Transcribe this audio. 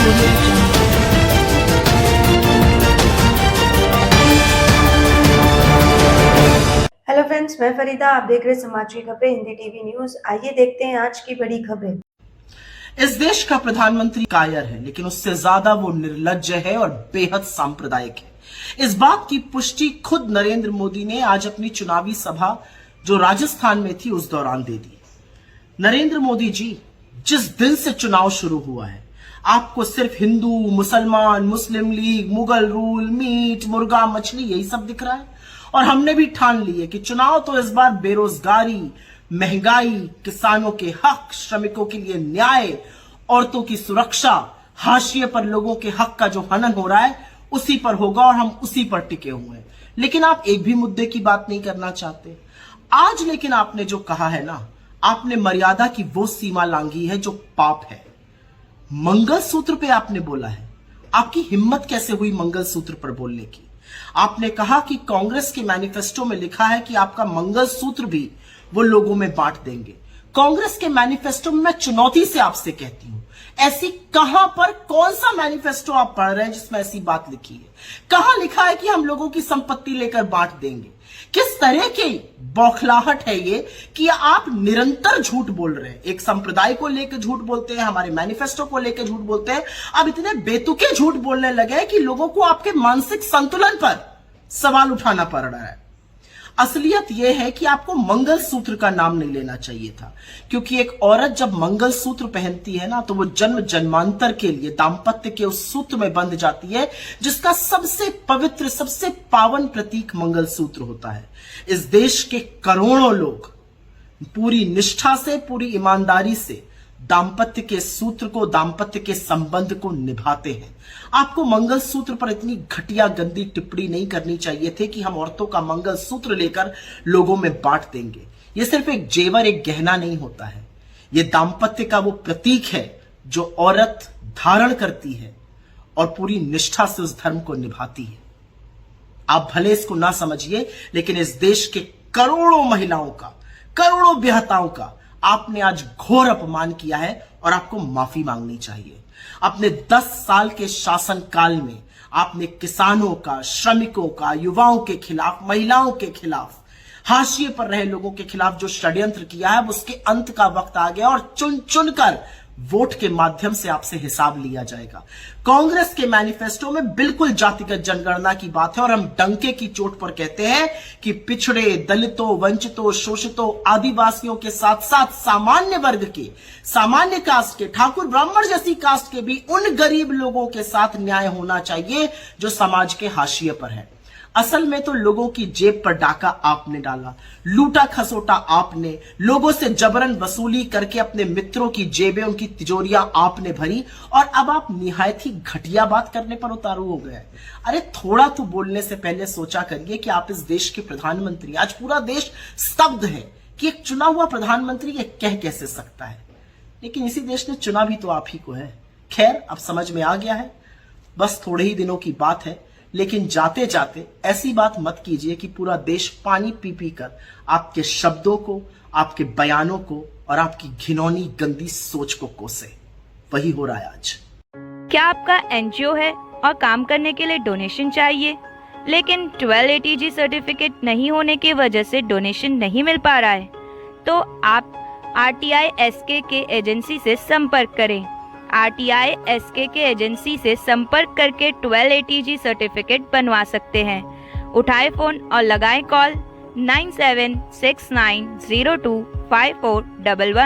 Hello friends, मैं फरीदा। आप देख रहे समाज की खबरें हिंदी टीवी न्यूज। आइए देखते हैं आज की बड़ी खबरें। इस देश का प्रधानमंत्री कायर है, लेकिन उससे ज्यादा वो निर्लज्ज है और बेहद सांप्रदायिक है। इस बात की पुष्टि खुद नरेंद्र मोदी ने आज अपनी चुनावी सभा जो राजस्थान में थी उस दौरान दे दी। नरेंद्र मोदी जी, जिस दिन से चुनाव शुरू हुआ है आपको सिर्फ हिंदू, मुसलमान, मुस्लिम लीग, मुगल रूल, मीट, मुर्गा, मछली यही सब दिख रहा है। और हमने भी ठान ली है कि चुनाव तो इस बार बेरोजगारी, महंगाई, किसानों के हक, श्रमिकों के लिए न्याय, औरतों की सुरक्षा, हाशिए पर लोगों के हक का जो हनन हो रहा है उसी पर होगा और हम उसी पर टिके हुए हैं। लेकिन आप एक भी मुद्दे की बात नहीं करना चाहते आज। लेकिन आपने जो कहा है ना, आपने मर्यादा की वो सीमा लांघी है जो पाप है। मंगलसूत्र पे आपने बोला है। आपकी हिम्मत कैसे हुई मंगलसूत्र पर बोलने की? आपने कहा कि कांग्रेस के मैनिफेस्टो में लिखा है कि आपका मंगलसूत्र भी वो लोगों में बांट देंगे। कांग्रेस के मैनिफेस्टो में मैं चुनौती से आपसे कहती हूं, ऐसी कहां पर कौन सा मैनिफेस्टो आप पढ़ रहे हैं जिसमें ऐसी बात लिखी है? कहां लिखा है कि हम लोगों की संपत्ति लेकर बांट देंगे? किस तरह की बौखलाहट है ये कि आप निरंतर झूठ बोल रहे हैं। एक संप्रदाय को लेकर झूठ बोलते हैं, हमारे मैनिफेस्टो को लेकर झूठ बोलते हैं। अब इतने बेतुके झूठ बोलने लगे कि लोगों को आपके मानसिक संतुलन पर सवाल उठाना पड़ रहा है। असलियत यह है कि आपको मंगलसूत्र का नाम नहीं लेना चाहिए था, क्योंकि एक औरत जब मंगलसूत्र पहनती है ना तो वो जन्म जन्मांतर के लिए दाम्पत्य के उस सूत्र में बंध जाती है जिसका सबसे पवित्र, सबसे पावन प्रतीक मंगलसूत्र होता है। इस देश के करोड़ों लोग पूरी निष्ठा से, पूरी ईमानदारी से दाम्पत्य के सूत्र को, दाम्पत्य के संबंध को निभाते हैं। आपको मंगलसूत्र पर इतनी घटिया गंदी टिप्पणी नहीं करनी चाहिए थी कि हम औरतों का मंगलसूत्र लेकर लोगों में बांट देंगे। यह सिर्फ एक जेवर, एक गहना नहीं होता है। यह दाम्पत्य का वो प्रतीक है जो औरत धारण करती है और पूरी निष्ठा से उस धर्म को निभाती है। आप भले इसको ना समझिए, लेकिन इस देश के करोड़ों महिलाओं का, करोड़ों बेहताओं का आपने आज घोर अपमान किया है और आपको माफी मांगनी चाहिए। अपने 10 साल के शासन काल में आपने किसानों का, श्रमिकों का, युवाओं के खिलाफ, महिलाओं के खिलाफ, हाशिए पर रहे लोगों के खिलाफ जो षड्यंत्र किया है उसके अंत का वक्त आ गया और चुन चुनकर वोट के माध्यम से आपसे हिसाब लिया जाएगा। कांग्रेस के मैनिफेस्टो में बिल्कुल जातिगत जनगणना की बात है और हम डंके की चोट पर कहते हैं कि पिछड़े, दलितों, वंचितों, शोषितों, आदिवासियों के साथ साथ सामान्य वर्ग के, सामान्य कास्ट के, ठाकुर ब्राह्मण जैसी कास्ट के भी उन गरीब लोगों के साथ न्याय होना चाहिए जो समाज के हाशिए पर है। असल में तो लोगों की जेब पर डाका आपने डाला, लूटा खसोटा आपने, लोगों से जबरन वसूली करके अपने मित्रों की जेबें, उनकी तिजोरियां आपने भरी और अब आप निहायत ही घटिया बात करने पर उतारू हो गए। अरे थोड़ा तो बोलने से पहले सोचा करिए कि आप इस देश के प्रधानमंत्री। आज पूरा देश स्तब्ध है कि एक चुना हुआ प्रधानमंत्री ये कह कैसे सकता है, लेकिन इसी देश ने चुना भी तो आप ही को है। खैर, अब समझ में आ गया है, बस थोड़े ही दिनों की बात है। लेकिन जाते जाते ऐसी बात मत कीजिए कि पूरा देश पानी पी पी कर आपके शब्दों को, आपके बयानों को और आपकी घिनौनी गंदी सोच को कोसे। वही हो रहा है आज। क्या आपका एनजीओ है और काम करने के लिए डोनेशन चाहिए, लेकिन 12 ATG सर्टिफिकेट नहीं होने की वजह से डोनेशन नहीं मिल पा रहा है? तो आप RTI SK के एजेंसी से संपर्क करें। RTI SK के एजेंसी से संपर्क करके 12 ATG सर्टिफिकेट बनवा सकते हैं। उठाए फोन और लगाएं कॉल 9769025411।